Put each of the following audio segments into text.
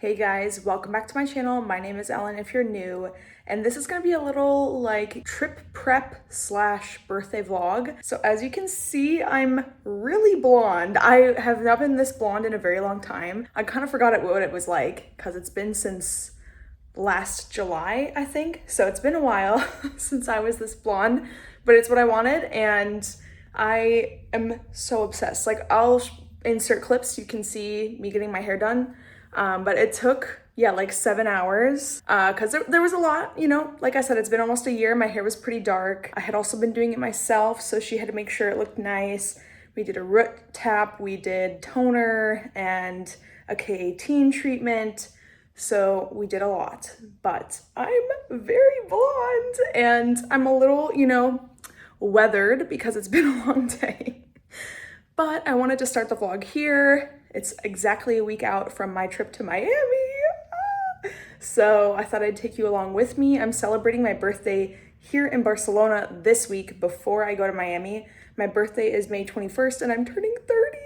Hey guys, welcome back to my channel. My name is Ellen if you're new, and this is gonna be a little like trip prep slash birthday vlog. So as you can see, I'm really blonde. I have not been this blonde in a very long time. I kind of forgot what it was like because it's been since last July, I think. So it's been a while since I was this blonde, but it's what I wanted and I am so obsessed. Like I'll insert clips so you can see me getting my hair done. But it took, like 7 hours, cause there was a lot, you know, like I said, it's been almost a year. My hair was pretty dark. I had also been doing it myself. So she had to make sure it looked nice. We did a root tap, we did toner and a K18 treatment. So we did a lot, but I'm very blonde and I'm a little, weathered because it's been a long day. But I wanted to start the vlog here. It's exactly a week out from my trip to Miami. So I thought I'd take you along with me. I'm celebrating my birthday here in Barcelona this week before I go to Miami. My birthday is May 21st and I'm turning 30.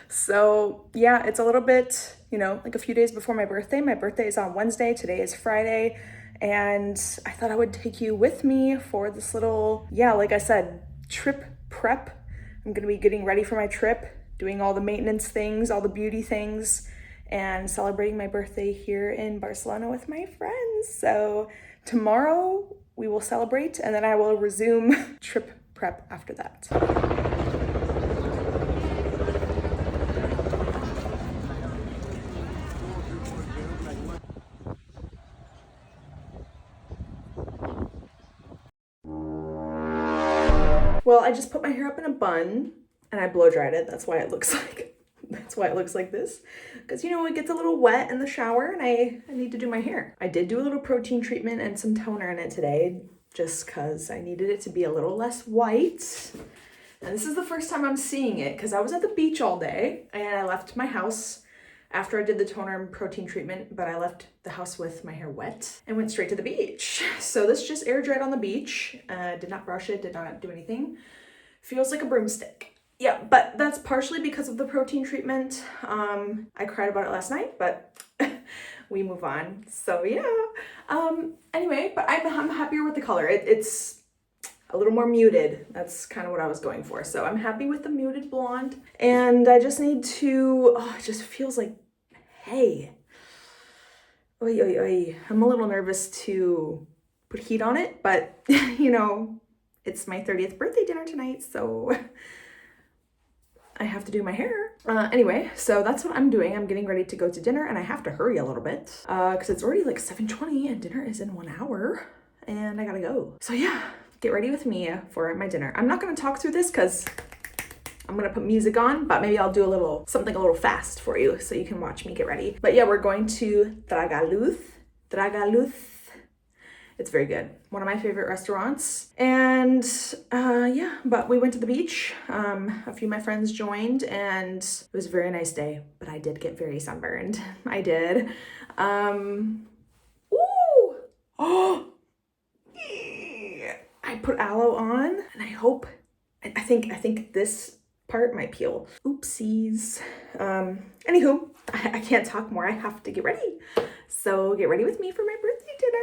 So yeah, it's a little bit, like a few days before my birthday. My birthday is on Wednesday. Today is Friday. And I thought I would take you with me for this little, like I said, trip prep. I'm gonna be getting ready for my trip, doing all the maintenance things, all the beauty things, and celebrating my birthday here in Barcelona with my friends. So tomorrow we will celebrate and then I will resume trip prep after that. Well, I just put my hair up in a bun and I blow dried it. That's why it looks like this. Because it gets a little wet in the shower and I need to do my hair. I did do a little protein treatment and some toner in it today just because I needed it to be a little less white. And this is the first time I'm seeing it because I was at the beach all day and I left my house after I did the toner and protein treatment, but I left the house with my hair wet and went straight to the beach. So this just air dried on the beach. Did not brush it, did not do anything. Feels like a broomstick. Yeah, but that's partially because of the protein treatment. I cried about it last night, but we move on. So yeah. Anyway, but I'm happier with the color. It's a little more muted. That's kind of what I was going for. So I'm happy with the muted blonde. And I just need to, it just feels like, hey. Oy, oy, oy. I'm a little nervous to put heat on it, but it's my 30th birthday dinner tonight, so I have to do my hair. Anyway, so that's what I'm doing. I'm getting ready to go to dinner and I have to hurry a little bit because it's already like 7:20 and dinner is in 1 hour and I gotta go. So yeah, get ready with me for my dinner. I'm not gonna talk through this because I'm gonna put music on, but maybe I'll do something a little fast for you so you can watch me get ready. But yeah, we're going to Tragaluz. It's very good. One of my favorite restaurants. And but we went to the beach. A few of my friends joined and it was a very nice day, but I did get very sunburned. I did. Ooh! Oh! I put aloe on and I think this part might peel. Oopsies. Anywho, I can't talk more. I have to get ready. So get ready with me for my birthday dinner.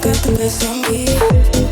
Got the best of me.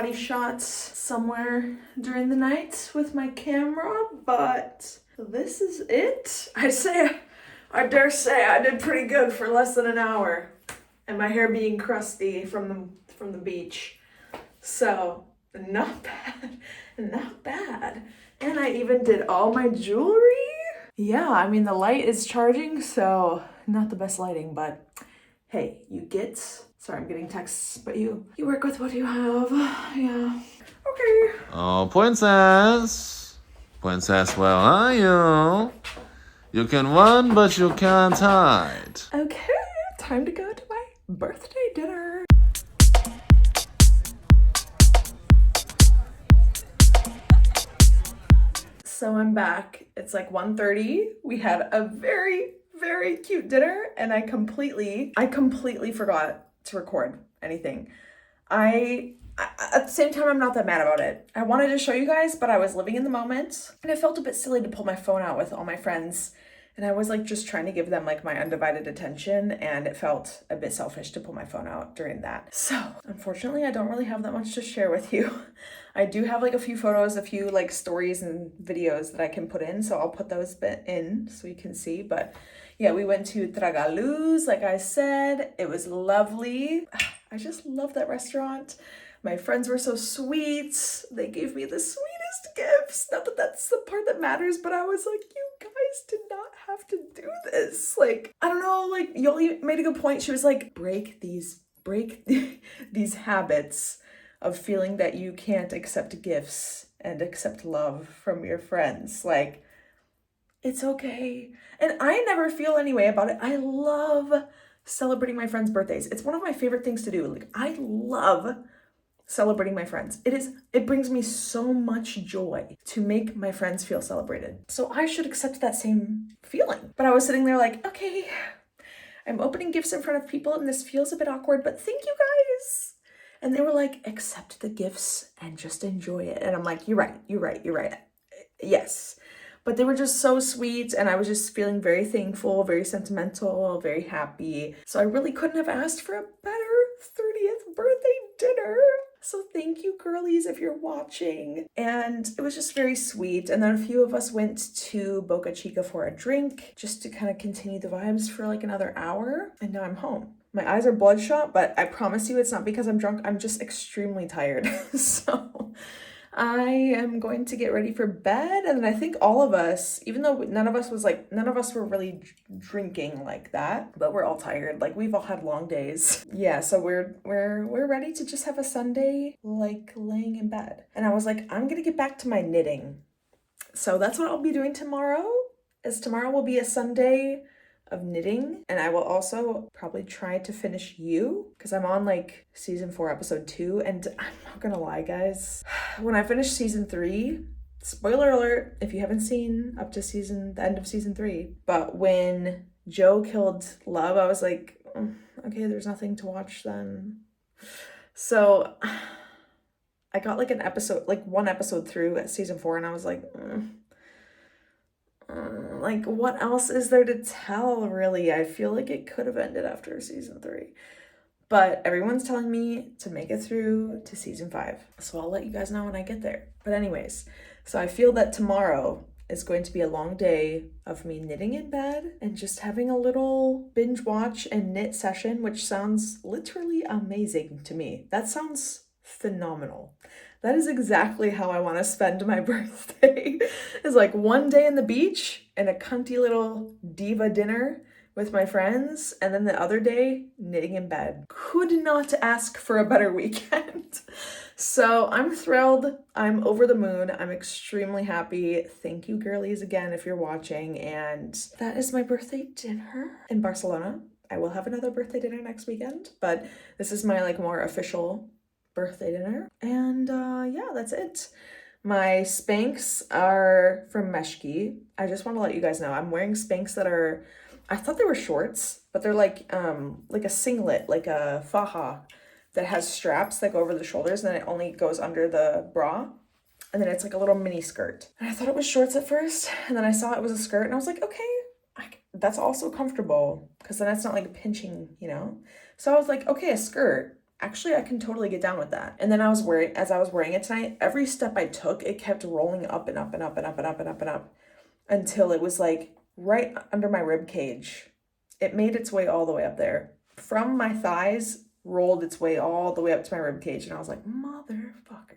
body shots somewhere during the night with my camera, but this is it. I dare say I did pretty good for less than an hour, and my hair being crusty from the beach. So not bad, not bad. And I even did all my jewelry. Yeah, I mean the light is charging, so not the best lighting, but hey, sorry, I'm getting texts, but you work with what you have. Yeah. Okay. Oh, princess, where are you? You can run, but you can't hide. Okay, time to go to my birthday dinner. So I'm back. It's like 1:30. We had a very, very cute dinner, and I completely forgot to record anything. At the same time, I'm not that mad about it. I wanted to show you guys, but I was living in the moment, and it felt a bit silly to pull my phone out with all my friends. And I was like just trying to give them like my undivided attention, and it felt a bit selfish to pull my phone out during that. So unfortunately, I don't really have that much to share with you. I do have like a few photos, a few like stories and videos that I can put in, so I'll put those in so you can see. But yeah, we went to Tragaluz, like I said. It was lovely. I just love that restaurant. My friends were so sweet. They gave me the sweetest gifts. Not that that's the part that matters, but I was like, you guys did not have to do this. Like, I don't know, like Yoli made a good point. She was like, break these habits of feeling that you can't accept gifts and accept love from your friends. Like, it's okay. And I never feel any way about it. I love celebrating my friends' birthdays. It's one of my favorite things to do. Like, I love celebrating my friends. It brings me so much joy to make my friends feel celebrated. So I should accept that same feeling. But I was sitting there like, okay, I'm opening gifts in front of people and this feels a bit awkward, but thank you guys. And they were like, accept the gifts and just enjoy it. And I'm like, you're right. Yes. But they were just so sweet, and I was just feeling very thankful, very sentimental, very happy. So I really couldn't have asked for a better 30th birthday dinner. So thank you, girlies, if you're watching. And it was just very sweet. And then a few of us went to Boca Chica for a drink, just to kind of continue the vibes for like another hour. And now I'm home. My eyes are bloodshot, but I promise you it's not because I'm drunk. I'm just extremely tired. So I am going to get ready for bed. And then I think all of us, even though none of us were really drinking like that, but we're all tired. Like, we've all had long days. Yeah, so we're ready to just have a Sunday, like laying in bed. And I was like, I'm gonna get back to my knitting. So that's what I'll be doing tomorrow. Tomorrow will be a Sunday of knitting, and I will also probably try to finish You, because I'm on like season 4 episode 2, and I'm not gonna lie, guys, when I finish season 3, spoiler alert if you haven't seen up to the end of season 3, but when Joe killed Love, I was like, okay, there's nothing to watch then. So I got like one episode through at season 4, and I was like, like, what else is there to tell, really? I feel like it could have ended after season 3. But everyone's telling me to make it through to season 5. So I'll let you guys know when I get there. But anyways, so I feel that tomorrow is going to be a long day of me knitting in bed and just having a little binge watch and knit session, which sounds literally amazing to me. That sounds phenomenal. That is exactly how I want to spend my birthday. Is like one day in the beach and a cunty little diva dinner with my friends, and then the other day knitting in bed. Could not ask for a better weekend. So I'm thrilled. I'm over the moon. I'm extremely happy. Thank you, girlies, again, if you're watching. And that is my birthday dinner in Barcelona. I will have another birthday dinner next weekend, but this is my like more official birthday dinner. And yeah, that's it. My Spanx are from Meshki. I just want to let you guys know I'm wearing Spanx that are, I thought they were shorts, but they're like a singlet, like a faja that has straps that go over the shoulders, and then it only goes under the bra, and then it's like a little mini skirt. And I thought it was shorts at first, and then I saw it was a skirt, and I was like, okay, that's also comfortable, because then it's not like pinching, you know? So I was like, okay, a skirt. actually, I can totally get down with that. And then as I was wearing it tonight, every step I took, it kept rolling up and up and up and up and up and up and up until it was like right under my rib cage. It made its way all the way up there. From my thighs, rolled its way all the way up to my rib cage. And I was like, motherfucker.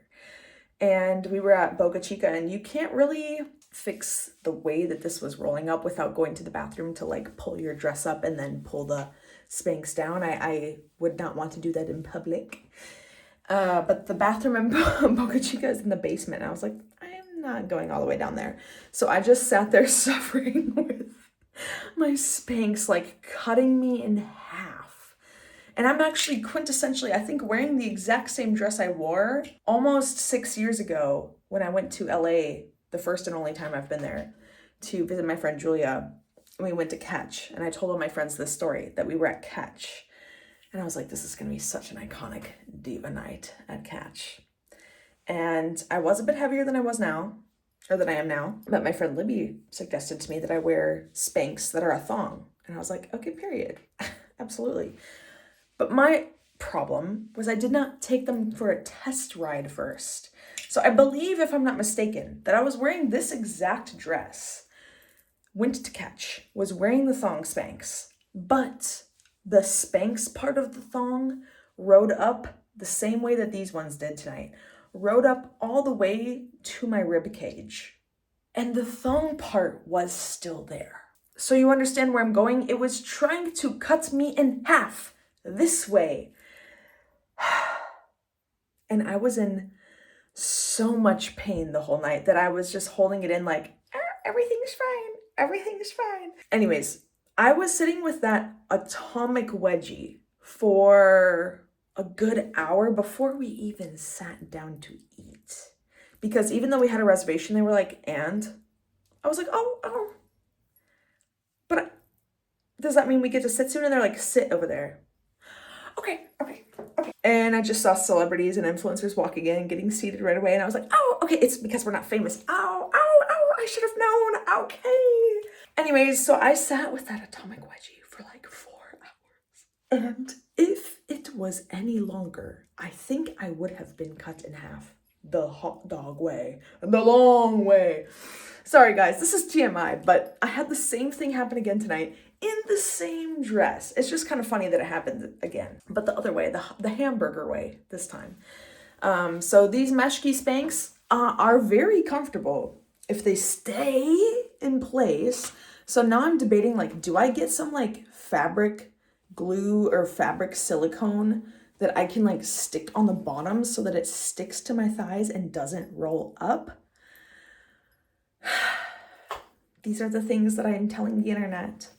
And we were at Boca Chica, and you can't really fix the way that this was rolling up without going to the bathroom to like pull your dress up and then pull the Spanx down. I would not want to do that in public. But the bathroom in Boca Chica is in the basement. And I was like, I'm not going all the way down there. So I just sat there suffering with my Spanx like cutting me in half. And I'm actually quintessentially, I think, wearing the exact same dress I wore almost 6 years ago when I went to LA, the first and only time I've been there, to visit my friend Julia. And we went to Catch. And I told all my friends this story, that we were at Catch. And I was like, this is going to be such an iconic diva night at Catch. And I was a bit heavier than I was now, or than I am now. But my friend Libby suggested to me that I wear Spanx that are a thong. And I was like, okay, period. Absolutely. But my problem was I did not take them for a test ride first. So I believe, if I'm not mistaken, that I was wearing this exact dress, went to Catch, was wearing the thong Spanx, but the Spanx part of the thong rode up the same way that these ones did tonight, rode up all the way to my rib cage. And the thong part was still there. So you understand where I'm going? It was trying to cut me in half this way. And I was in so much pain the whole night that I was just holding it in like, everything's fine. Everything's fine. Anyways, I was sitting with that atomic wedgie for a good hour before we even sat down to eat. Because even though we had a reservation, they were like, and? I was like, oh. But does that mean we get to sit soon? And they're like, sit over there. Okay. And I just saw celebrities and influencers walking in and getting seated right away. And I was like, oh, okay, it's because we're not famous. Ow, I should have known. Okay. Anyways, so I sat with that atomic wedgie for like 4 hours. And if it was any longer, I think I would have been cut in half the hot dog way and the long way. Sorry guys, this is TMI, but I had the same thing happen again tonight in the same dress. It's just kind of funny that it happened again, but the other way, the hamburger way this time. So these Meshki Spanx are very comfortable if they stay in place. So now I'm debating, like, do I get some like fabric glue or fabric silicone that I can like stick on the bottom so that it sticks to my thighs and doesn't roll up? These are the things that I am telling the internet.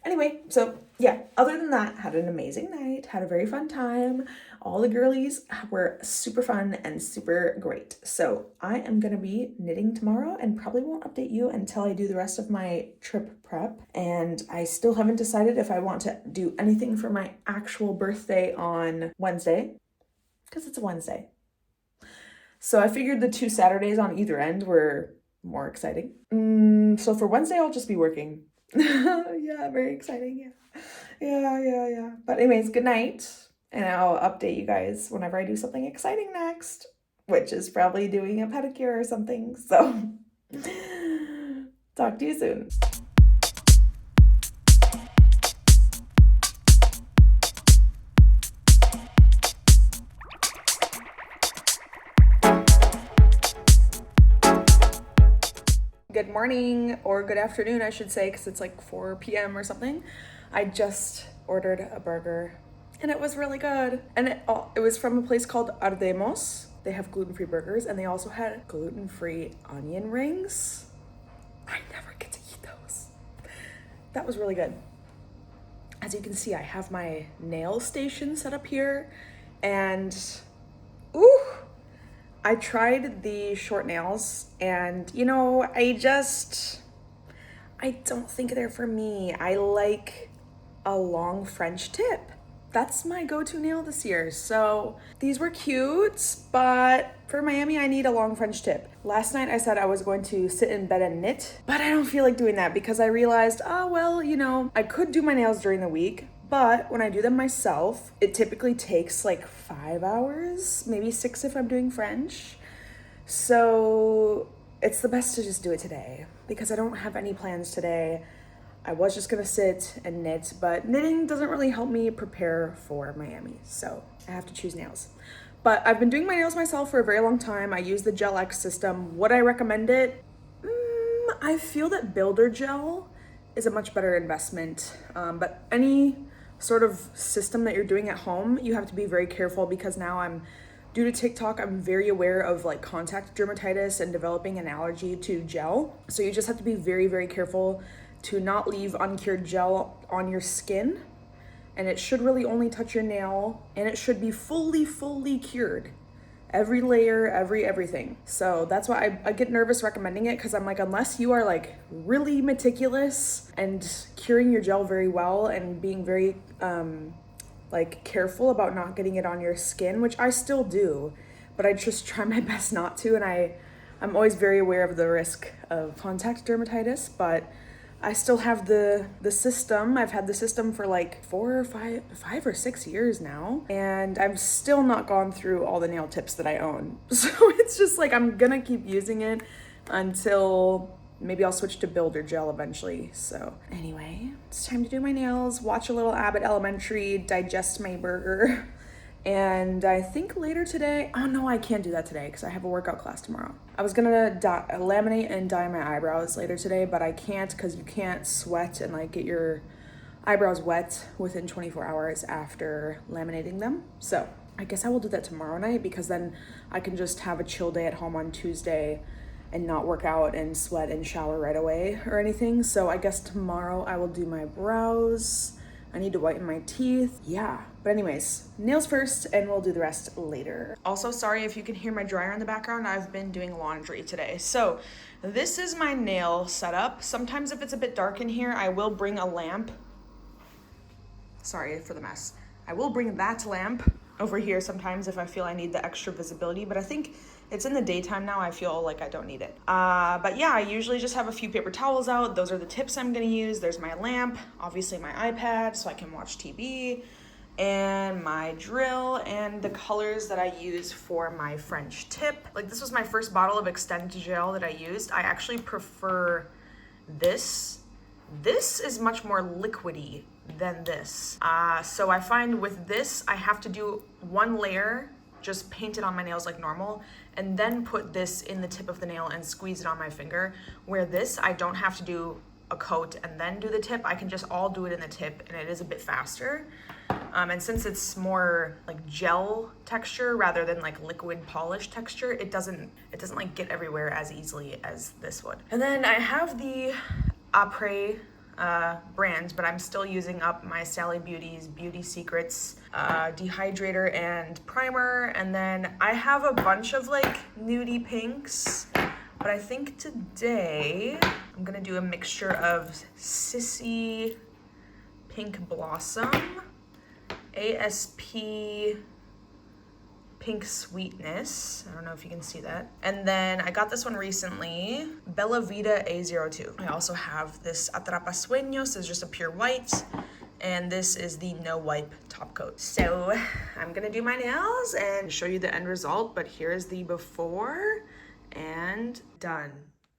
Anyway, so yeah, other than that, had an amazing night, had a very fun time. All the girlies were super fun and super great. So I am going to be knitting tomorrow and probably won't update you until I do the rest of my trip prep. And I still haven't decided if I want to do anything for my actual birthday on Wednesday, because it's a Wednesday. So I figured the 2 Saturdays on either end were more exciting. So for Wednesday, I'll just be working. Yeah, very exciting. Yeah. But anyways, good night. And I'll update you guys whenever I do something exciting next, which is probably doing a pedicure or something. So talk to you soon. Good morning, or good afternoon, I should say, because it's like 4 p.m. or something. I just ordered a burger and it was really good. And it was from a place called Ardemos. They have gluten-free burgers, and they also had gluten-free onion rings. I never get to eat those. That was really good. As you can see, I have my nail station set up here, and I tried the short nails, and you know, I don't think they're for me. I like a long French tip. That's my go-to nail this year. So these were cute, but for Miami, I need a long French tip. Last night I said I was going to sit in bed and knit, but I don't feel like doing that because I realized, well, you know, I could do my nails during the week, But when I do them myself, it typically takes like 5 hours, maybe 6 if I'm doing French. So it's the best to just do it today because I don't have any plans today. I was just gonna sit and knit, but knitting doesn't really help me prepare for Miami, so I have to choose nails. But I've been doing my nails myself for a very long time. I use the Gel X system. Would I recommend it? I feel that Builder Gel is a much better investment, but any sort of system that you're doing at home, you have to be very careful because now due to TikTok, I'm very aware of like contact dermatitis and developing an allergy to gel. So you just have to be very, very careful to not leave uncured gel on your skin. And it should really only touch your nail, and it should be fully cured. Every layer, everything. So that's why I get nervous recommending it, because I'm like, unless you are like really meticulous and curing your gel very well and being very like careful about not getting it on your skin, which I still do, but I just try my best not to. And I'm always very aware of the risk of contact dermatitis, but I still have the system. I've had the system for like 5 or 6 years now, and I've still not gone through all the nail tips that I own. So it's just like, I'm gonna keep using it until maybe I'll switch to Builder Gel eventually. So anyway, it's time to do my nails, watch a little Abbott Elementary, digest my burger. And I think later today, oh no, I can't do that today because I have a workout class tomorrow. I was gonna laminate and dye my eyebrows later today, but I can't because you can't sweat and like get your eyebrows wet within 24 hours after laminating them. So I guess I will do that tomorrow night because then I can just have a chill day at home on Tuesday and not work out and sweat and shower right away or anything. So I guess tomorrow I will do my brows. I need to whiten my teeth. Yeah, but anyways, nails first and we'll do the rest later. Also, sorry if you can hear my dryer in the background. I've been doing laundry today. So this is my nail setup. Sometimes if it's a bit dark in here, I will bring a lamp. Sorry for the mess. I will bring that lamp over here sometimes if I feel I need the extra visibility, but I think it's in the daytime now. I feel like I don't need it. But yeah, I usually just have a few paper towels out. Those are the tips I'm gonna use. There's my lamp, obviously my iPad so I can watch TV, and my drill, and the colors that I use for my French tip. Like, this was my first bottle of Extend Gel that I used. I actually prefer this. This is much more liquidy than this. So I find with this, I have to do one layer, just paint it on my nails like normal, and then put this in the tip of the nail and squeeze it on my finger. Where this, I don't have to do a coat and then do the tip. I can just all do it in the tip, and it is a bit faster. And since it's more like gel texture rather than like liquid polish texture, it doesn't like get everywhere as easily as this would. And then I have the Après brand, but I'm still using up my Sally Beauty's Beauty Secrets dehydrator and primer. And then I have a bunch of like nudie pinks, but I think today I'm gonna do a mixture of Sissy Pink Blossom, ASP Pink Sweetness. I don't know if you can see that. And then I got this one recently, Bella Vita A02. I also have this Atrapa Sueños. It's just a pure white. And this is the no wipe top coat. So I'm gonna do my nails and show you the end result, but here's the before and done.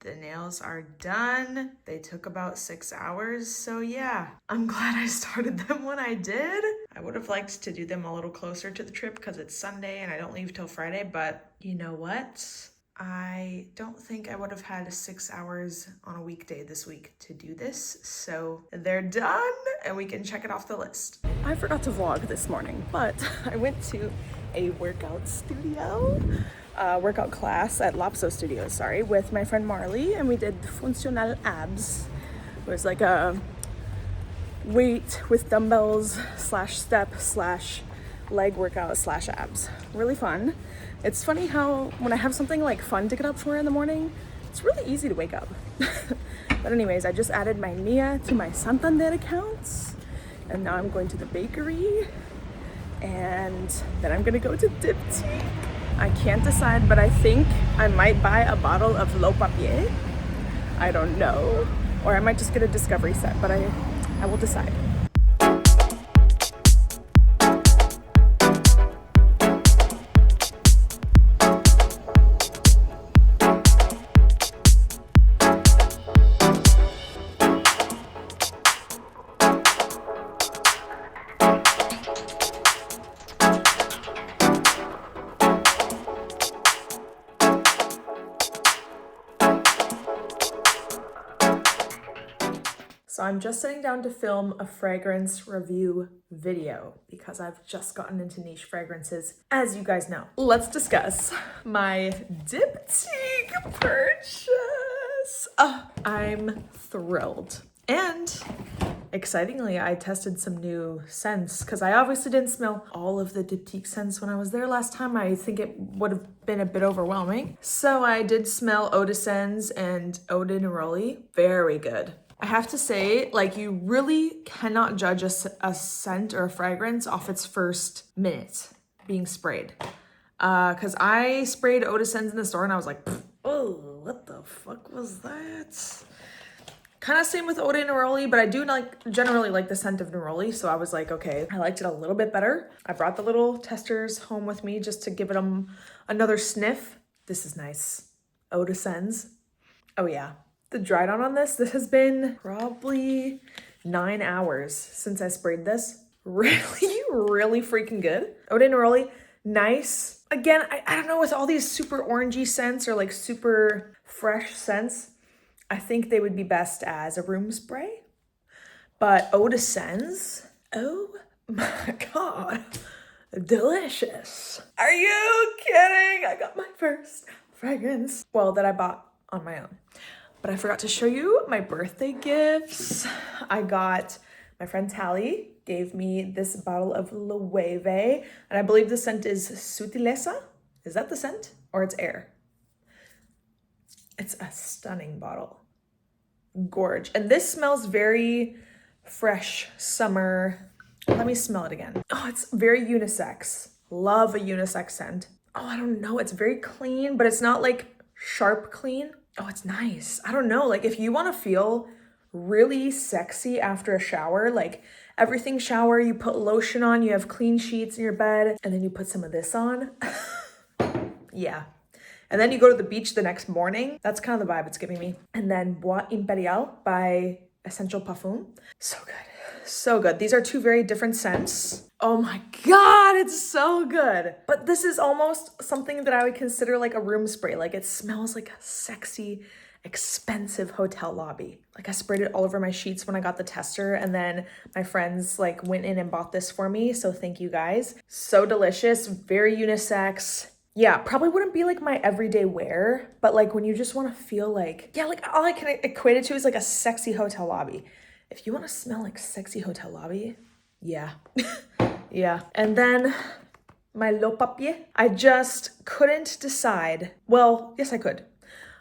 The nails are done. They took about 6 hours, so yeah. I'm glad I started them when I did. I would have liked to do them a little closer to the trip because it's Sunday and I don't leave till Friday, but you know what? I don't think I would have had 6 hours on a weekday this week to do this, so they're done and we can check it off the list. I forgot to vlog this morning, but I went to a workout class at Lapso Studios, with my friend Marley, and we did Funcional Abs. It was like a weight with dumbbells / step / leg workout / abs. Really fun. It's funny how when I have something like fun to get up for in the morning, it's really easy to wake up. But anyways, I just added my Nia to my Santander accounts, and now I'm going to the bakery, and then I'm gonna go to Diptyque. I can't decide, but I think I might buy a bottle of L'Eau Papier. I don't know. Or I might just get a discovery set, but I will decide. So I'm just sitting down to film a fragrance review video because I've just gotten into niche fragrances, as you guys know. Let's discuss my Diptyque purchase. I'm thrilled. And excitingly, I tested some new scents because I obviously didn't smell all of the Diptyque scents when I was there last time. I think it would have been a bit overwhelming. So I did smell Eau de Scents and Eau de Neroli. Very good. I have to say, like, you really cannot judge a scent or a fragrance off its first minute being sprayed. Because I sprayed Eau de Scents in the store and I was like, oh, what the fuck was that? Kind of same with Eau de Neroli, but I do generally like the scent of Neroli. So I was like, okay, I liked it a little bit better. I brought the little testers home with me just to give them another sniff. This is nice. Eau de Scents. Oh yeah. The dry down on this has been probably 9 hours since I sprayed this. Really freaking good. Eau de Neroli, nice. Again, I don't know, with all these super orangey scents or like super fresh scents, I think they would be best as a room spray. But Eau de Scents, oh my God, delicious. Are you kidding? I got my first fragrance, well, that I bought on my own. But I forgot to show you my birthday gifts. I got, my friend Tally gave me this bottle of Loewe, and I believe the scent is Sutileza. Is that the scent? Or it's air? It's a stunning bottle. Gorge. And this smells very fresh, summer. Let me smell it again. Oh, it's very unisex. Love a unisex scent. Oh, I don't know. It's very clean, but it's not like sharp clean. Oh, it's nice. I don't know. Like if you want to feel really sexy after a shower, like everything shower, you put lotion on, you have clean sheets in your bed, and then you put some of this on. Yeah. And then you go to the beach the next morning. That's kind of the vibe it's giving me. And then Bois Imperial by Essential Parfum. So good. So good. These are two very different scents. Oh my God, it's so good. But this is almost something that I would consider like a room spray. Like it smells like a sexy, expensive hotel lobby. Like I sprayed it all over my sheets when I got the tester, and then my friends like went in and bought this for me. So thank you guys. So delicious, very unisex. Yeah, probably wouldn't be like my everyday wear, but like when you just want to feel like, yeah, like all I can equate it to is like a sexy hotel lobby. If you want to smell like sexy hotel lobby, yeah. Yeah. And then my Le Papier, I just couldn't decide. Well, yes, I could.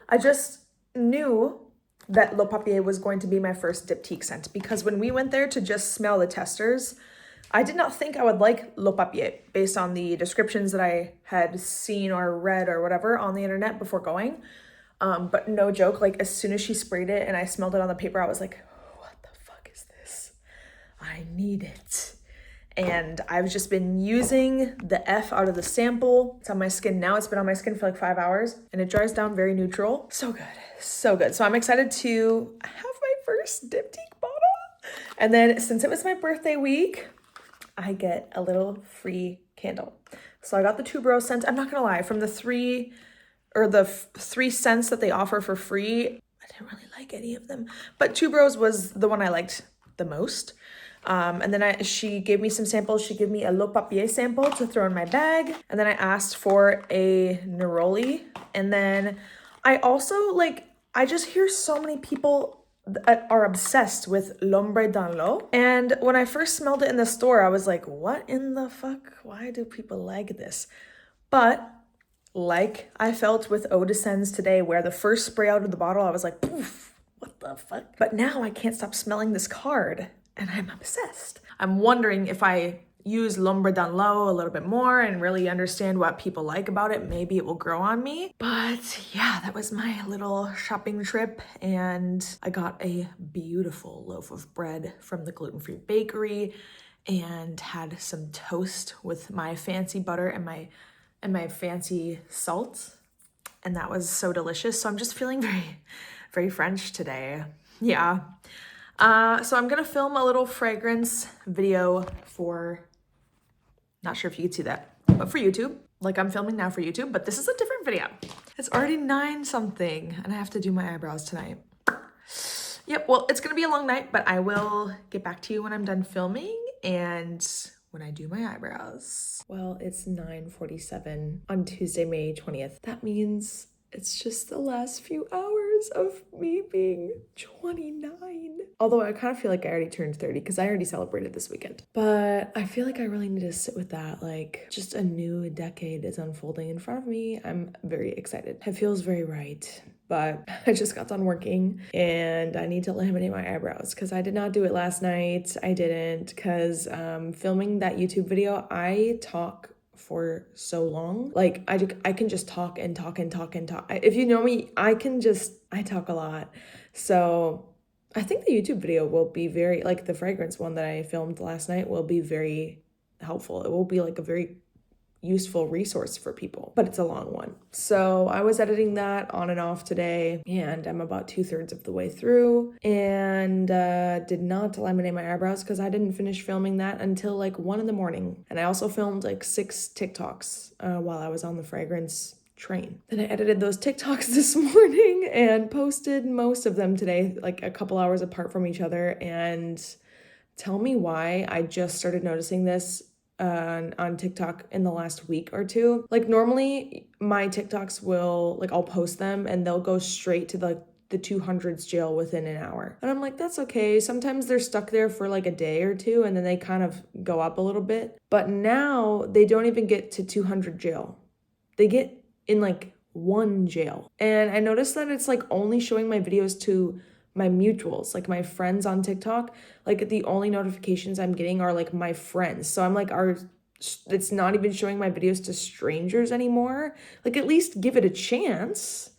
I just knew that Le Papier was going to be my first Diptyque scent because when we went there to just smell the testers, I did not think I would like Le Papier based on the descriptions that I had seen or read or whatever on the internet before going. But no joke, like as soon as she sprayed it and I smelled it on the paper, I was like, what the fuck is this? I need it. And I've just been using the F out of the sample. It's on my skin now. It's been on my skin for like 5 hours and it dries down very neutral. So good, so good. So I'm excited to have my first Diptyque bottle. And then since it was my birthday week, I get a little free candle. So I got the tuberose scent. I'm not gonna lie, from the three scents that they offer for free, I didn't really like any of them. But tuberose was the one I liked the most. And then she gave me some samples. She gave me a Le Papier sample to throw in my bag. And then I asked for a Neroli. And then I also I just hear so many people are obsessed with L'Ombre dans l'eau. And when I first smelled it in the store, I was like, what in the fuck? Why do people like this? But like I felt with Eau de Scents today, where the first spray out of the bottle, I was like, poof, what the fuck? But now I can't stop smelling this card and I'm obsessed. I'm wondering if I use L'Ombre dans l'eau a little bit more and really understand what people like about it, maybe it will grow on me. But yeah, that was my little shopping trip, and I got a beautiful loaf of bread from the gluten-free bakery and had some toast with my fancy butter and my fancy salt, and that was so delicious. So I'm just feeling very, very French today. Yeah. So I'm gonna film a little fragrance video for, not sure if you could see that, but for YouTube, like I'm filming now for YouTube, but this is a different video. It's already 9 something and I have to do my eyebrows tonight. Yep, well, it's gonna be a long night, but I will get back to you when I'm done filming and when I do my eyebrows. Well, it's 9:47 on Tuesday, May 20th. That means it's just the last few hours of me being 29. Although I kind of feel like I already turned 30 because I already celebrated this weekend. But I feel like I really need to sit with that. Like, just a new decade is unfolding in front of me. I'm very excited. It feels very right. But I just got done working and I need to laminate my eyebrows because I did not do it last night. I didn't because filming that YouTube video, I talk for so long. Like I can just talk and talk and talk and talk. If you know me, I talk a lot. So I think the YouTube video will be very, like the fragrance one that I filmed last night will be very helpful. It will be like a very useful resource for people, but it's a long one. So I was editing that on and off today and I'm about 2/3 of the way through and did not laminate my eyebrows because I didn't finish filming that until like 1 a.m. And I also filmed like 6 TikToks while I was on the fragrance train. Then I edited those TikToks this morning and posted most of them today, like a couple hours apart from each other. And tell me why I just started noticing this on TikTok in the last week or two. Like normally my TikToks will, like I'll post them and they'll go straight to the 200s jail within an hour. And I'm like, that's okay. Sometimes they're stuck there for like a day or two and then they kind of go up a little bit. But now they don't even get to 200 jail. They get in like 1 jail. And I noticed that it's like only showing my videos to my mutuals, like my friends on TikTok. Like the only notifications I'm getting are like my friends. So I'm like, it's not even showing my videos to strangers anymore. Like at least give it a chance.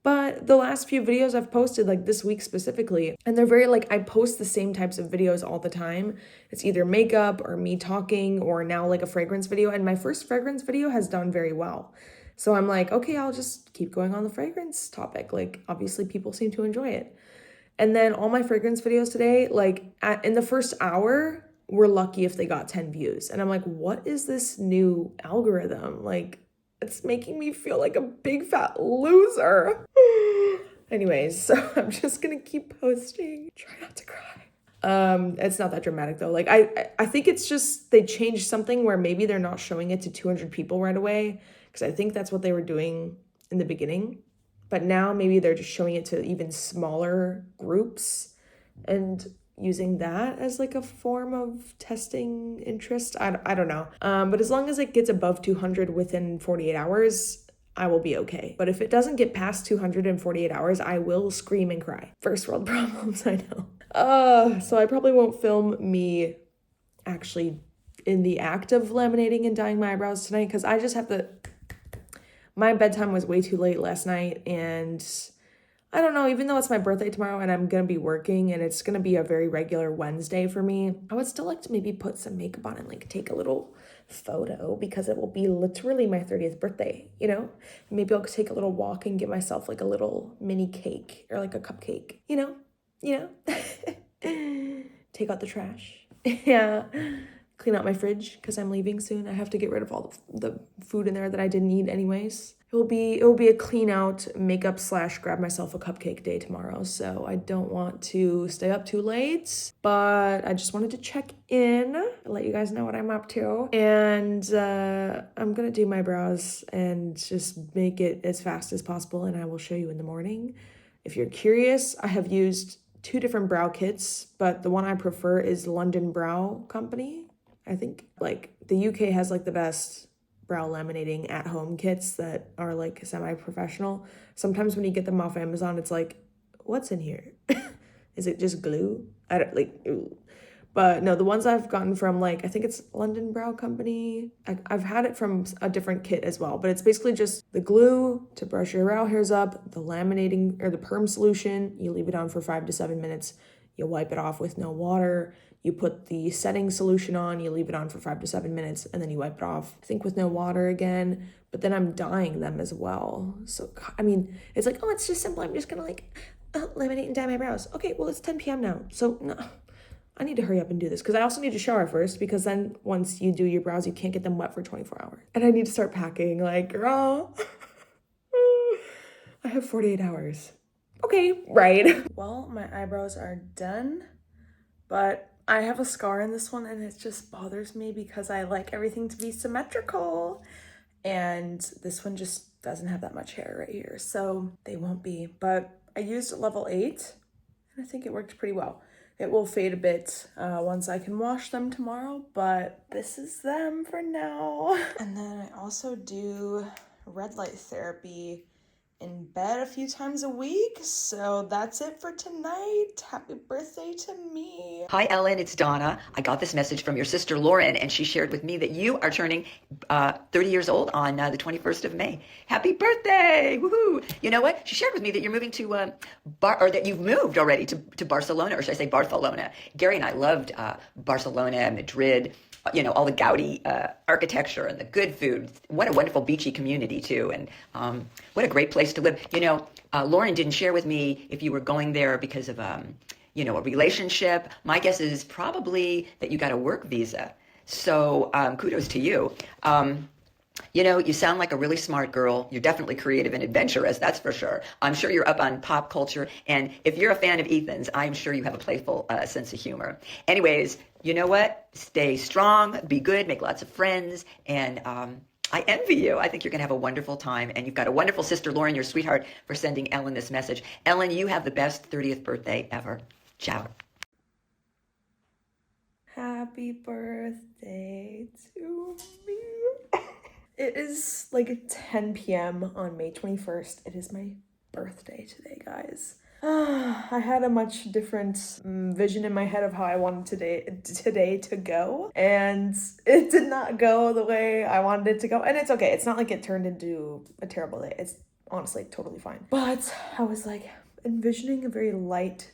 But the last few videos I've posted, like this week specifically, and they're very like, I post the same types of videos all the time. It's either makeup or me talking or now like a fragrance video. And my first fragrance video has done very well. So I'm like, okay, I'll just keep going on the fragrance topic. Like obviously people seem to enjoy it. And then all my fragrance videos today, like in the first hour, we're lucky if they got 10 views. And I'm like, what is this new algorithm? Like, it's making me feel like a big fat loser. Anyways, so I'm just gonna keep posting. Try not to cry. It's not that dramatic though. Like I think it's just they changed something where maybe they're not showing it to 200 people right away. Because I think that's what they were doing in the beginning. But now maybe they're just showing it to even smaller groups and using that as like a form of testing interest. I don't know. But as long as it gets above 200 within 48 hours, I will be okay. But if it doesn't get past 200 in 48 hours, I will scream and cry. First world problems, I know. So I probably won't film me actually in the act of laminating and dyeing my eyebrows tonight because I just have to... My bedtime was way too late last night and I don't know, even though it's my birthday tomorrow and I'm going to be working and it's going to be a very regular Wednesday for me, I would still like to maybe put some makeup on and like take a little photo because it will be literally my 30th birthday, you know? Maybe I'll take a little walk and give myself like a little mini cake or like a cupcake, you know? Take out the trash. Yeah. Clean out my fridge because I'm leaving soon. I have to get rid of all the food in there that I didn't eat anyways. It will be a clean out makeup / grab myself a cupcake day tomorrow. So I don't want to stay up too late, but I just wanted to check in, let you guys know what I'm up to. And I'm gonna do my brows and just make it as fast as possible and I will show you in the morning. If you're curious, I have used 2 different brow kits, but the one I prefer is London Brow Company. I think like the UK has like the best brow laminating at home kits that are like semi-professional. Sometimes when you get them off Amazon, it's like, what's in here? Is it just glue? I don't like, ooh. But no, the ones I've gotten from like, I think it's London Brow Company. I've had it from a different kit as well, but it's basically just the glue to brush your brow hairs up, the laminating or the perm solution. You leave it on for 5 to 7 minutes. You wipe it off with no water. You put the setting solution on, you leave it on for 5 to 7 minutes, and then you wipe it off, I think with no water again. But then I'm dyeing them as well. So, I mean, it's like, oh, it's just simple. I'm just gonna like laminate and dye my brows. Okay, well, it's 10 p.m. now. So, no, I need to hurry up and do this because I also need to shower first because then once you do your brows, you can't get them wet for 24 hours. And I need to start packing like, girl, I have 48 hours. okay, right. Well, my eyebrows are done, but I have a scar in this one and it just bothers me because I like everything to be symmetrical. And this one just doesn't have that much hair right here, so they won't be. But I used level 8 and I think it worked pretty well. It will fade a bit once I can wash them tomorrow, but this is them for now. And then I also do red light therapy in bed a few times a week. So that's it for tonight. Happy birthday to me. Hi, Ellen, it's Donna. I got this message from your sister, Lauren, and she shared with me that you are turning 30 years old on the 21st of May. Happy birthday! Woohoo! You know what? She shared with me that you're moving to, or that you've moved already to Barcelona, or should I say Barcelona. Gary and I loved Barcelona, Madrid, you know, all the Gaudi architecture and the good food. What a wonderful beachy community too, and what a great place to live. You know, Lauren didn't share with me if you were going there because of you know, a relationship. My guess is probably that you got a work visa. So kudos to you. You know, you sound like a really smart girl. You're definitely creative and adventurous, that's for sure. I'm sure you're up on pop culture. And if you're a fan of Ethan's, I'm sure you have a playful sense of humor. Anyways, you know what? Stay strong, be good, make lots of friends. And I envy you. I think you're going to have a wonderful time. And you've got a wonderful sister, Lauren, your sweetheart, for sending Ellen this message. Ellen, you have the best 30th birthday ever. Ciao. Happy birthday to me. It is like 10 p.m. on May 21st. It is my birthday today, guys. I had a much different vision in my head of how I wanted today to go, and it did not go the way I wanted it to go. And it's okay. It's not like it turned into a terrible day. It's honestly totally fine. But I was like envisioning a very light,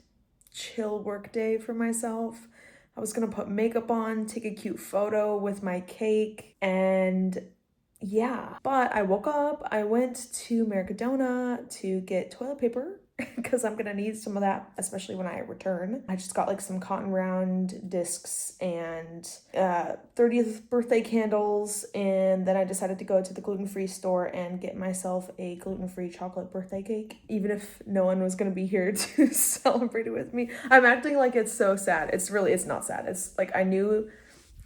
chill work day for myself. I was gonna put makeup on, take a cute photo with my cake, and yeah. But I woke up, I went to Mercadona to get toilet paper because I'm gonna need some of that, especially when I return. I just got like some cotton round discs and 30th birthday candles, and then I decided to go to the gluten-free store and get myself a gluten-free chocolate birthday cake, even if no one was gonna be here to celebrate it with me. I'm acting like it's so sad. It's not sad. It's like I knew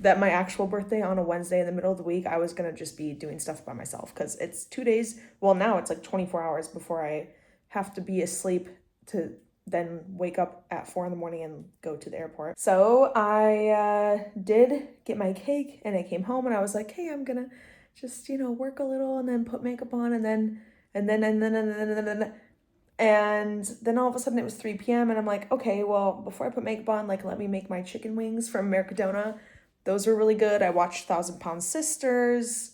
that my actual birthday on a Wednesday in the middle of the week, I was gonna just be doing stuff by myself because it's 2 days. Well, now it's like 24 hours before I have to be asleep to then wake up at 4 a.m. and go to the airport. So I did get my cake and I came home and I was like, hey, I'm gonna just, you know, work a little and then put makeup on and then all of a sudden it was 3 p.m. and I'm like, okay, well, before I put makeup on, like, let me make my chicken wings from Mercadona. Those were really good. I watched 1,000-Pound Sisters.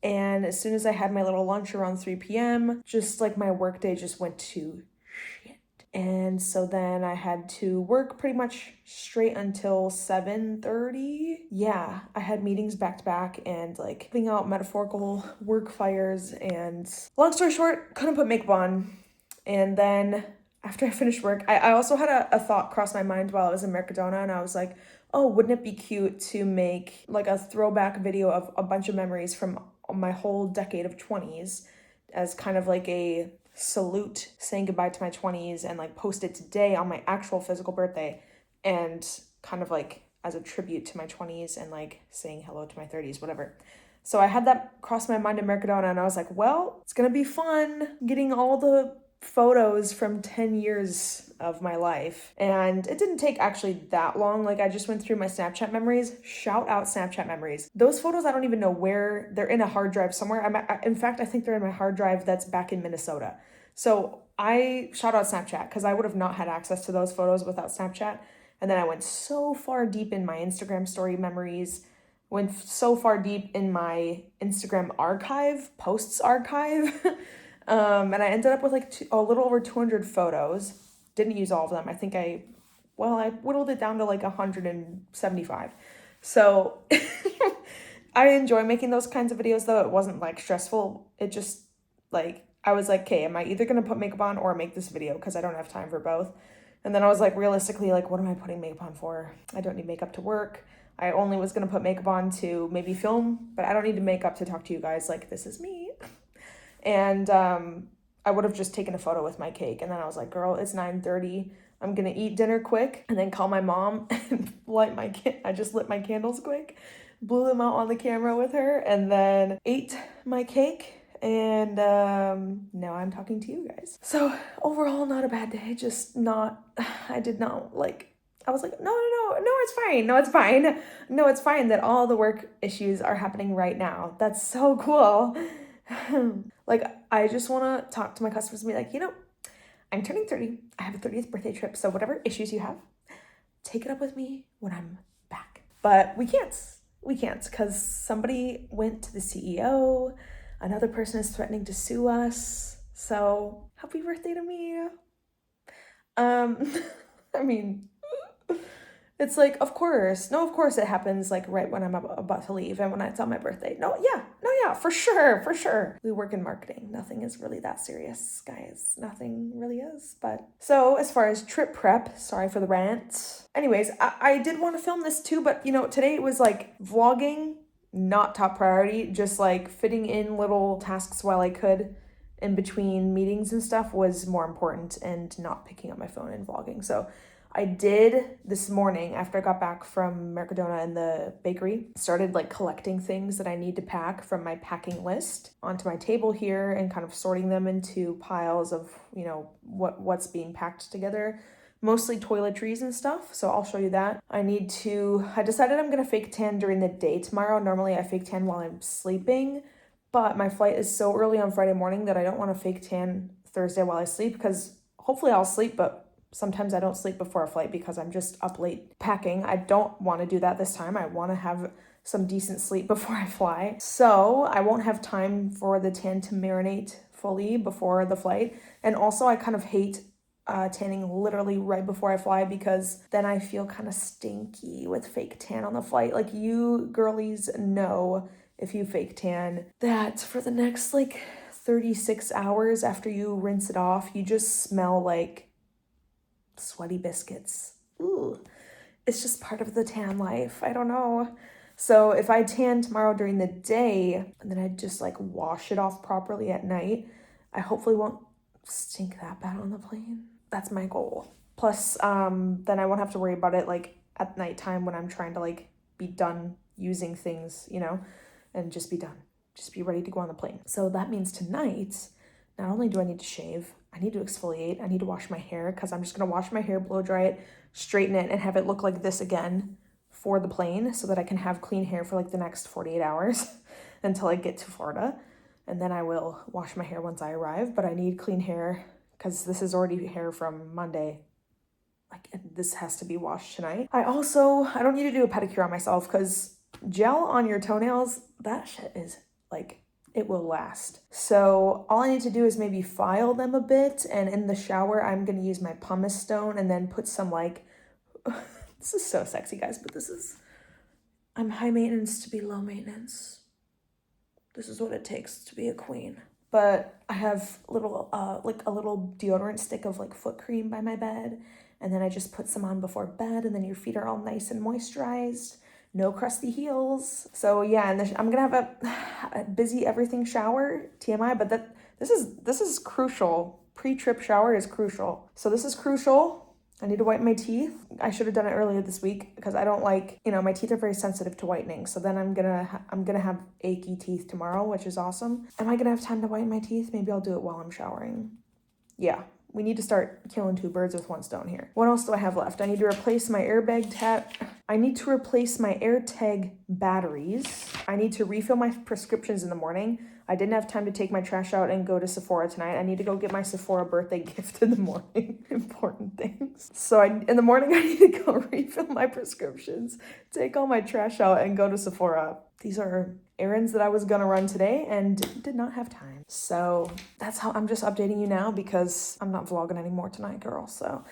And as soon as I had my little lunch around 3 p.m., just like my work day just went to shit. And so then I had to work pretty much straight until 7:30. Yeah, I had meetings back to back and like putting out metaphorical work fires. And long story short, couldn't put makeup on. And then after I finished work, I also had a thought cross my mind while I was in Mercadona, and I was like, oh, wouldn't it be cute to make like a throwback video of a bunch of memories from my whole decade of 20s as kind of like a salute saying goodbye to my 20s and like post it today on my actual physical birthday and kind of like as a tribute to my 20s and like saying hello to my 30s, whatever. So I had that cross my mind in Mercadona and I was like, well, it's gonna be fun getting all the photos from 10 years of my life. And it didn't take actually that long. Like I just went through my Snapchat memories. Shout out Snapchat memories. Those photos, I don't even know where they're in a hard drive somewhere. In fact, I think they're in my hard drive that's back in Minnesota. So I shout out Snapchat because I would have not had access to those photos without Snapchat. And then I went so far deep in my Instagram story memories, went so far deep in my Instagram archive, posts archive. And I ended up with like a little over 200 photos. Didn't use all of them. I think I whittled it down to like 175. So I enjoy making those kinds of videos though. It wasn't like stressful. It just like, I was like, okay, am I either going to put makeup on or make this video? Because I don't have time for both. And then I was like, realistically, like, what am I putting makeup on for? I don't need makeup to work. I only was going to put makeup on to maybe film, but I don't need to make up to talk to you guys. Like, this is me. And I would have just taken a photo with my cake. And then I was like, girl, it's 9:30. I'm going to eat dinner quick and then call my mom and I just lit my candles quick, blew them out on the camera with her, and then ate my cake. And now I'm talking to you guys. So overall, not a bad day. Just not, I did not like, I was like, no, it's fine. No, it's fine. No, it's fine that all the work issues are happening right now. That's so cool. Like, I just want to talk to my customers and be like, I'm turning 30. I have a 30th birthday trip. So whatever issues you have, take it up with me when I'm back. But we can't because somebody went to the CEO. Another person is threatening to sue us. So happy birthday to me. I mean, it's like, of course it happens like right when I'm about to leave and when it's on my birthday. No, yeah, for sure. We work in marketing. Nothing is really that serious, guys. Nothing really is. But so as far as trip prep, sorry for the rant. Anyways, I did want to film this too, but today it was like vlogging, not top priority, just like fitting in little tasks while I could in between meetings and stuff was more important, and not picking up my phone and vlogging. So I did this morning after I got back from Donna and the bakery, started like collecting things that I need to pack from my packing list onto my table here and kind of sorting them into piles of, what's being packed together, mostly toiletries and stuff. So I'll show you that. I decided I'm going to fake tan during the day tomorrow. Normally I fake tan while I'm sleeping, but my flight is so early on Friday morning that I don't want to fake tan Thursday while I sleep, because hopefully I'll sleep, but sometimes I don't sleep before a flight because I'm just up late packing. I don't want to do that this time. I want to have some decent sleep before I fly. So I won't have time for the tan to marinate fully before the flight. And also I kind of hate tanning literally right before I fly, because then I feel kind of stinky with fake tan on the flight. Like, you girlies know, if you fake tan, that for the next like 36 hours after you rinse it off, you just smell like sweaty biscuits. Ooh, it's just part of the tan life. I don't know. So if I tan tomorrow during the day and then I just like wash it off properly at night, I hopefully won't stink that bad on the plane. That's my goal. Plus, then I won't have to worry about it like at nighttime when I'm trying to like be done using things, and just be done. Just be ready to go on the plane. So that means tonight, not only do I need to shave, I need to exfoliate, I need to wash my hair, because I'm just going to wash my hair, blow dry it, straighten it, and have it look like this again for the plane, so that I can have clean hair for like the next 48 hours until I get to Florida. And then I will wash my hair once I arrive, but I need clean hair because this is already hair from Monday. Like, this has to be washed tonight. I don't need to do a pedicure on myself, because gel on your toenails, that shit is like, it will last. So all I need to do is maybe file them a bit, and in the shower I'm going to use my pumice stone and then put some like this is so sexy, guys, but I'm high maintenance to be low maintenance. This is what it takes to be a queen. But I have a little deodorant stick of like foot cream by my bed, and then I just put some on before bed, and then your feet are all nice and moisturized. No crusty heels. So yeah, and I'm gonna have a busy everything shower, TMI, but this is crucial. Pre-trip shower is crucial. So this is crucial. I need to whiten my teeth. I should have done it earlier this week, because I don't like, my teeth are very sensitive to whitening. So then I'm gonna have achy teeth tomorrow, which is awesome. Am I gonna have time to whiten my teeth? Maybe I'll do it while I'm showering. Yeah. We need to start killing two birds with one stone here. What else do I have left? I need to replace my I need to replace my AirTag batteries. I need to refill my prescriptions in the morning. I didn't have time to take my trash out and go to Sephora tonight. I need to go get my Sephora birthday gift in the morning. Important things. So in the morning, I need to go refill my prescriptions, take all my trash out, and go to Sephora. These are errands that I was gonna run today and did not have time. So that's how I'm just updating you now, because I'm not vlogging anymore tonight, girl. So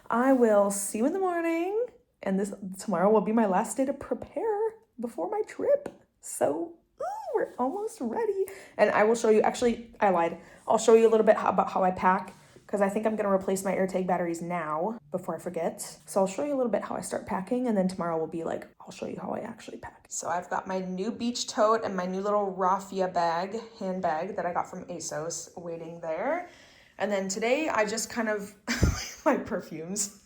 I will see you in the morning, and tomorrow will be my last day to prepare before my trip. So we're almost ready. And I will show you, actually, I lied. I'll show you a little bit about how I pack, because I think I'm going to replace my AirTag batteries now before I forget. So I'll show you a little bit how I start packing, and then tomorrow will be like, I'll show you how I actually pack. So I've got my new beach tote and my new little raffia handbag that I got from ASOS waiting there. And then today I just kind of, my perfumes,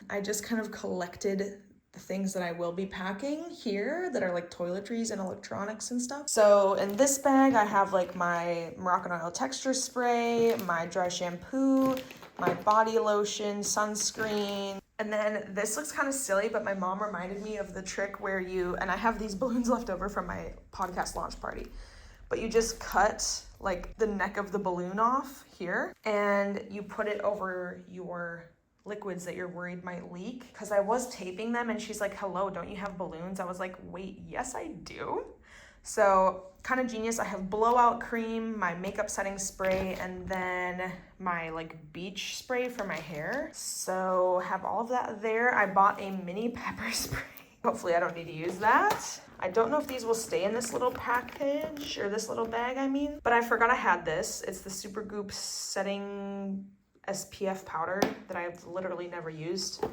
I just kind of collected the things that I will be packing here that are like toiletries and electronics and stuff. So in this bag, I have like my Moroccan oil texture spray, my dry shampoo, my body lotion, sunscreen. And then this looks kind of silly, but my mom reminded me of the trick where and I have these balloons left over from my podcast launch party, but you just cut like the neck of the balloon off here and you put it over your liquids that you're worried might leak. Because I was taping them and she's like, hello, don't you have balloons? I was like, wait, yes I do. So kind of genius. I have blowout cream, my makeup setting spray, and then my like beach spray for my hair. So have all of that there. I bought a mini pepper spray. Hopefully I don't need to use that. I don't know if these will stay in this little package or this little bag, I mean, but I forgot I had this. It's the Supergoop setting SPF powder that I've literally never used.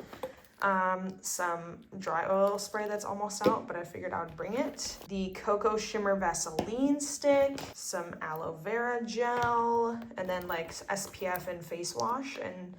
Some dry oil spray that's almost out, but I figured I would bring it. The Cocoa Shimmer Vaseline stick, some aloe vera gel, and then like SPF and face wash, and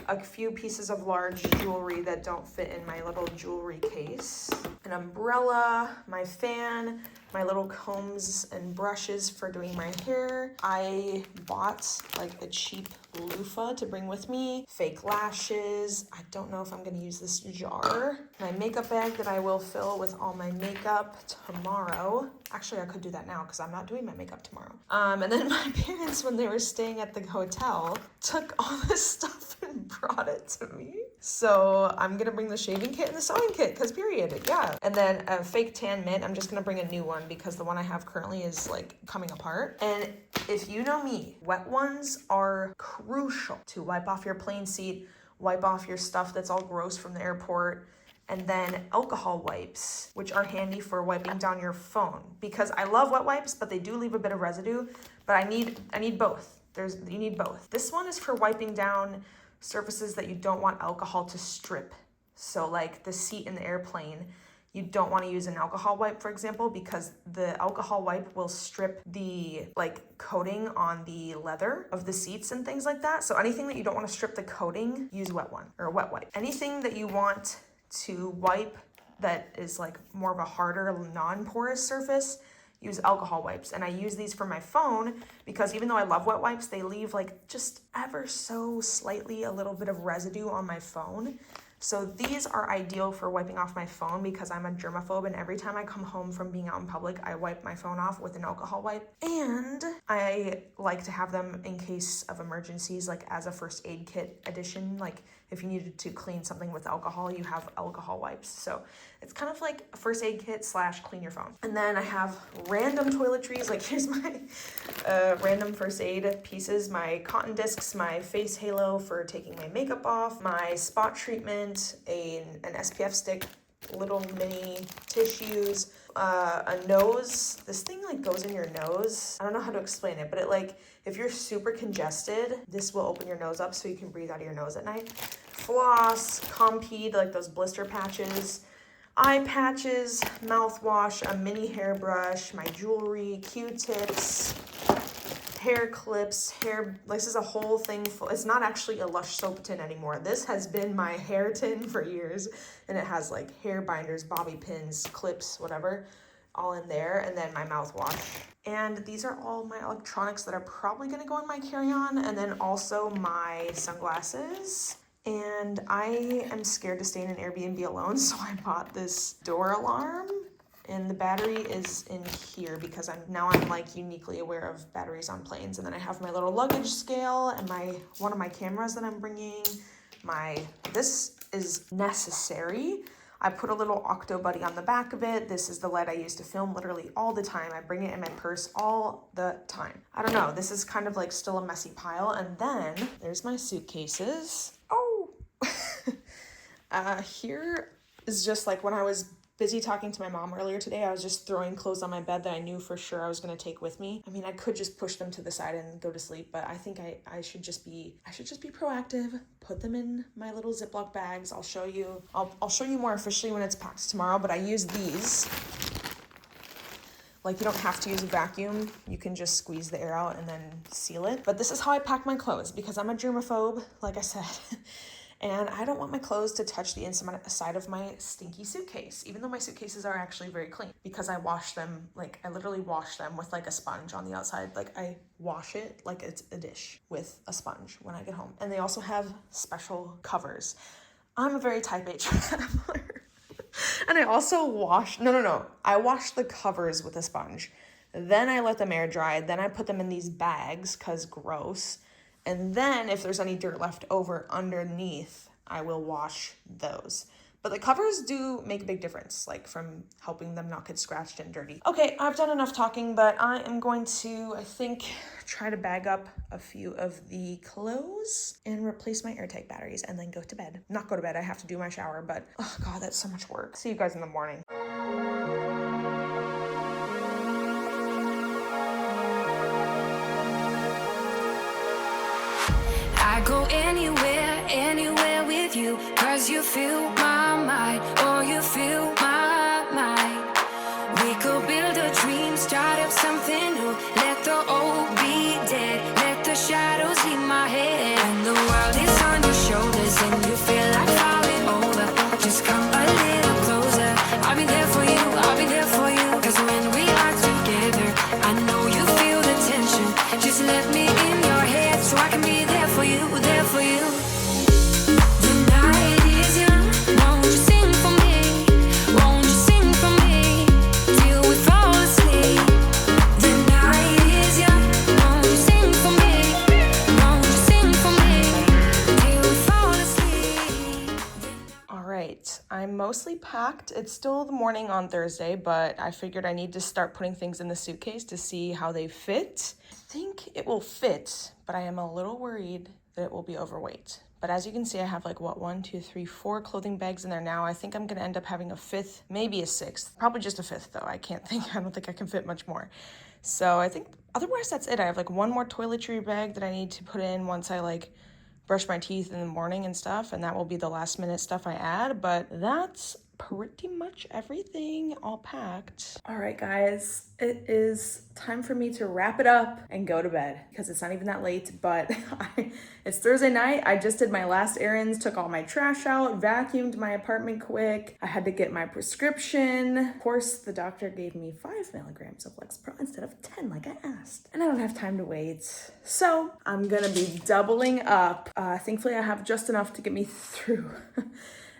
a few pieces of large jewelry that don't fit in my little jewelry case. An umbrella, my fan, my little combs and brushes for doing my hair. I bought like a cheap loofah to bring with me. Fake lashes. I don't know if I'm gonna use this jar. My makeup bag that I will fill with all my makeup tomorrow. Actually, I could do that now because I'm not doing my makeup tomorrow. And then my parents, when they were staying at the hotel, took all this stuff and brought it to me. So I'm gonna bring the shaving kit and the sewing kit because period, yeah. And then a fake tan mitt. I'm just gonna bring a new one because the one I have currently is like coming apart. And if you know me, wet ones are crucial to wipe off your plane seat, wipe off your stuff that's all gross from the airport. And then alcohol wipes, which are handy for wiping down your phone. Because I love wet wipes, but they do leave a bit of residue. But I need both. You need both. This one is for wiping down surfaces that you don't want alcohol to strip. So like the seat in the airplane, you don't want to use an alcohol wipe, for example, because the alcohol wipe will strip the like coating on the leather of the seats and things like that. So anything that you don't want to strip the coating, use wet one or a wet wipe. Anything that you want to wipe that is like more of a harder non-porous surface, use alcohol wipes. And I use these for my phone because even though I love wet wipes, they leave like just ever so slightly a little bit of residue on my phone. So these are ideal for wiping off my phone because I'm a germaphobe, and every time I come home from being out in public, I wipe my phone off with an alcohol wipe. And I like to have them in case of emergencies, like as a first aid kit addition. Like if you needed to clean something with alcohol, you have alcohol wipes. So it's kind of like a first aid kit / clean your phone. And then I have random toiletries. Like here's my random first aid pieces, my cotton discs, my face halo for taking my makeup off, my spot treatment, an SPF stick, little mini tissues, a nose. This thing like goes in your nose. I don't know how to explain it, but it like, if you're super congested, this will open your nose up so you can breathe out of your nose at night. Floss, Compeed, like those blister patches, eye patches, mouthwash, a mini hairbrush, my jewelry, Q-tips, hair clips, this is a whole thing full. It's not actually a Lush soap tin anymore. This has been my hair tin for years, and it has like hair binders, bobby pins, clips, whatever, all in there, and then my mouthwash. And these are all my electronics that are probably gonna go in my carry-on, and then also my sunglasses. And I am scared to stay in an Airbnb alone, so I bought this door alarm. And the battery is in here because I'm like uniquely aware of batteries on planes. And then I have my little luggage scale and one of my cameras that I'm bringing. This is necessary. I put a little Octo Buddy on the back of it. This is the light I use to film literally all the time. I bring it in my purse all the time. I don't know, this is kind of like still a messy pile. And then there's my suitcases. Oh, here is just like when I was busy talking to my mom earlier today, I was just throwing clothes on my bed that I knew for sure I was going to take with me. I mean, I could just push them to the side and go to sleep, but I think I should just be proactive, put them in my little Ziploc bags. I'll show you more officially when it's packed tomorrow, but I use these Like, you don't have to use a vacuum. You can just squeeze the air out and then seal it. But this is how I pack my clothes because I'm a germaphobe, like I said. And I don't want my clothes to touch the inside of my stinky suitcase, even though my suitcases are actually very clean because I wash them, like I literally wash them with like a sponge on the outside. Like I wash it like it's a dish with a sponge when I get home. And they also have special covers. I'm a very type A traveler. And I also wash, I wash the covers with a sponge. Then I let them air dry. Then I put them in these bags because gross. And then if there's any dirt left over underneath, I will wash those. But the covers do make a big difference, like from helping them not get scratched and dirty. Okay, I've done enough talking, but I am going to, I think, try to bag up a few of the clothes and replace my AirTag batteries and then go to bed. Not go to bed, I have to do my shower, but oh God, that's so much work. See you guys in the morning. I go anywhere with you, 'cause you fill my mind, or you fill my mind. We could build a dream, start up something new, let the old be dead, let the shadows leave my head. And the world is on your shoulders and you feel like falling over, just come a little closer. I'll be there for you, I'll be there for you, 'cause when we are together, I know you feel the tension. Just let me in your head so I can be there for you, there for you. The night is young, won't you sing for me? Won't you sing for me till we fall asleep? The night is young, won't you sing for me? Won't you sing for me till we fall asleep? All right, I'm mostly packed. It's still the morning on Thursday, but I figured I need to start putting things in the suitcase to see how they fit. I think it will fit, but I am a little worried that it will be overweight. But as you can see, I have like, what, 1, 2, 3, 4 clothing bags in there now. I think I'm gonna end up having a fifth, maybe a sixth. Probably just a fifth though. I don't think I can fit much more. So I think otherwise that's it. I have like one more toiletry bag that I need to put in once I like brush my teeth in the morning and stuff, and that will be the last minute stuff I add, but that's pretty much everything all packed. All right, guys, it is time for me to wrap it up and go to bed because it's not even that late, but it's Thursday night. I just did my last errands, took all my trash out, vacuumed my apartment quick. I had to get my prescription. Of course, the doctor gave me 5 milligrams of Lexapro instead of 10 like I asked, and I don't have time to wait. So I'm gonna be doubling up. Thankfully, I have just enough to get me through.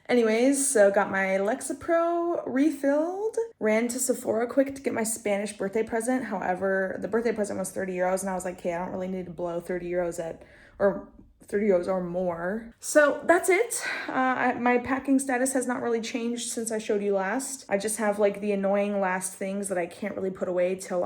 Anyways, so got my Lexapro refilled, ran to Sephora quick to get my Spanish birthday present. However, the birthday present was 30 euros and I was like, okay, I don't really need to blow 30 euros or more. So that's it. My packing status has not really changed since I showed you last. I just have like the annoying last things that I can't really put away till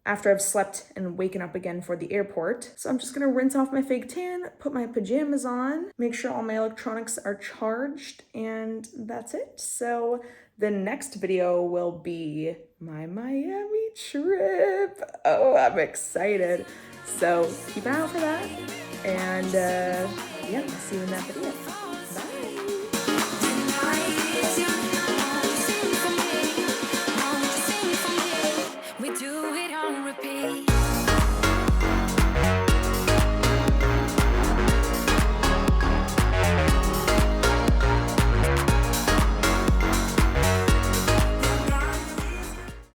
after I've slept and waken up again for the airport. So I'm just gonna rinse off my fake tan, put my pajamas on, make sure all my electronics are charged, and that's it. So the next video will be my Miami trip. Oh, I'm excited. So keep an eye out for that. And yeah, see you in that video.